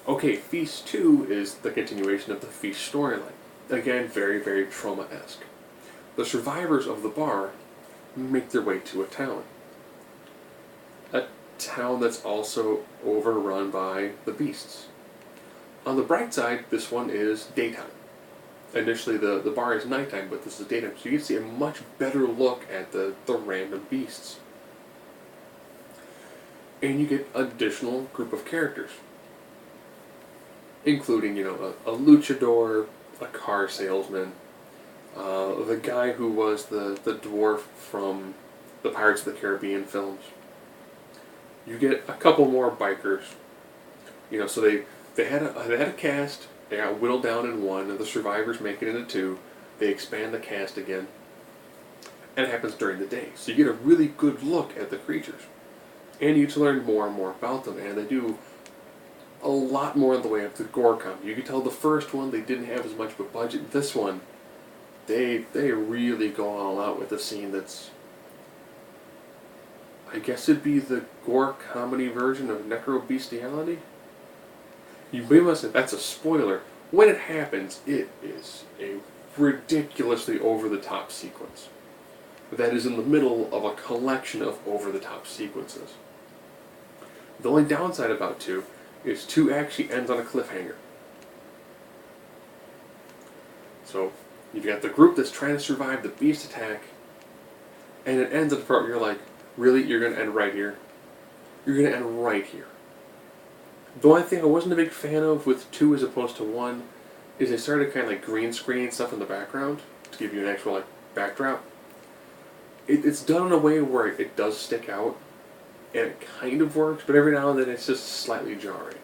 Okay, Feast 2 is the continuation of the Feast storyline. Again, very, very trauma-esque. The survivors of the bar make their way to a town. A town that's also overrun by the beasts. On the bright side, this one is daytime. Initially, the bar is nighttime, but this is daytime, so you can see a much better look at the random beasts. And you get an additional group of characters, including, a luchador, a car salesman, the guy who was the dwarf from the Pirates of the Caribbean films. You get a couple more bikers. So they had a cast. They got whittled down in one, and the survivors make it into two. They expand the cast again, and it happens during the day. So you get a really good look at the creatures, and you get to learn more and more about them. And they do a lot more in the way of the gore comedy. You can tell the first one they didn't have as much of a budget. This one, they really go all out with a scene that's, I guess it'd be the gore comedy version of necro-bestiality. You must say that's a spoiler. When it happens, it is a ridiculously over-the-top sequence that is in the middle of a collection of over-the-top sequences. The only downside about 2 is 2 actually ends on a cliffhanger. So you've got the group that's trying to survive the beast attack, and it ends at the part where you're like, really? You're going to end right here? You're going to end right here. The only thing I wasn't a big fan of with 2 as opposed to 1 is they started kind of like green screening stuff in the background to give you an actual backdrop. It's done in a way where it does stick out, and it kind of works, but every now and then it's just slightly jarring.